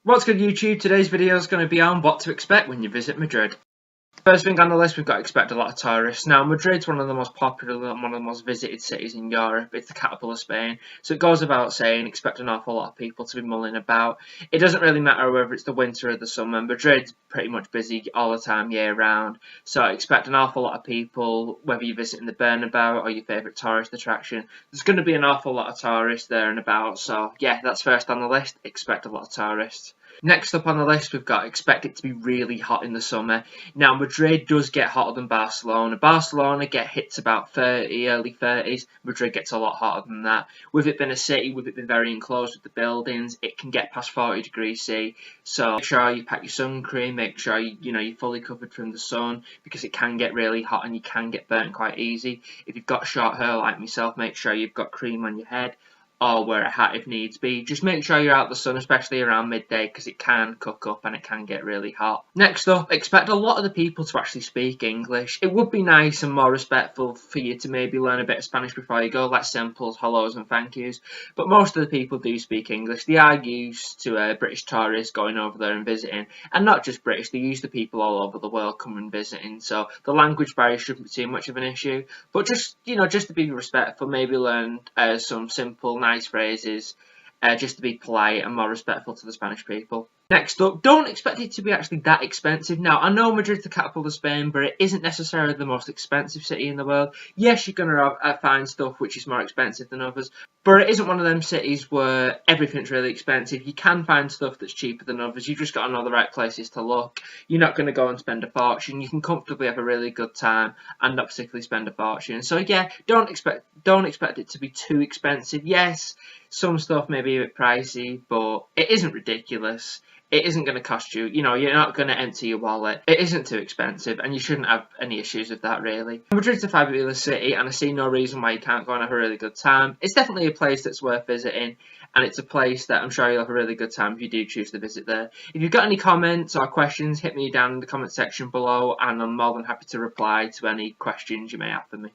What's good, YouTube? Today's video is going to be on what to expect when you visit Madrid. First thing on the list, we've got to expect a lot of tourists. Now, Madrid's one of the most popular and one of the most visited cities in Europe. It's the capital of Spain, so it goes without saying, expect an awful lot of people to be mulling about. It doesn't really matter whether it's the winter or the summer. Madrid's pretty much busy all the time, year round. So expect an awful lot of people, whether you're visiting the Bernabeu or your favourite tourist attraction. There's going to be an awful lot of tourists there and about. So yeah, that's first on the list. Expect a lot of tourists. Next up on the list, we've got expect it to be really hot in the summer. Now, Madrid does get hotter than Barcelona. Barcelona hits about 30, early 30s. Madrid gets a lot hotter than that. With it being a city, with it being very enclosed with the buildings, it can get past 40 degrees C. So make sure you pack your sun cream, make sure you're fully covered from the sun, because it can get really hot and you can get burnt quite easy. If you've got short hair like myself, make sure you've got cream on your head, or wear a hat if needs be. Just make sure you're out in the sun, especially around midday, because it can cook up and it can get really hot. Next up, expect a lot of the people to actually speak English. It would be nice and more respectful for you to maybe learn a bit of Spanish before you go, like simples, hellos and thank yous. But most of the people do speak English. They are used to British tourists going over there and visiting. And not just British, they're used to people all over the world coming and visiting. So the language barrier shouldn't be too much of an issue. But just to be respectful, maybe learn some simple, nice phrases, just to be polite and more respectful to the Spanish people. Next up, don't expect it to be actually that expensive. Now, I know Madrid's the capital of Spain, but it isn't necessarily the most expensive city in the world. Yes, you're going to find stuff which is more expensive than others, but it isn't one of them cities where everything's really expensive. You can find stuff that's cheaper than others. You've just got to know the right places to look. You're not going to go and spend a fortune. You can comfortably have a really good time and not particularly spend a fortune. So yeah, don't expect it to be too expensive. Yes, some stuff may be a bit pricey, but it isn't ridiculous. It isn't going to cost you, you're not going to empty your wallet. It isn't too expensive, and you shouldn't have any issues with that, really. Madrid's a fabulous city, and I see no reason why you can't go and have a really good time. It's definitely a place that's worth visiting, and it's a place that I'm sure you'll have a really good time if you do choose to visit there. If you've got any comments or questions, hit me down in the comment section below, and I'm more than happy to reply to any questions you may have for me.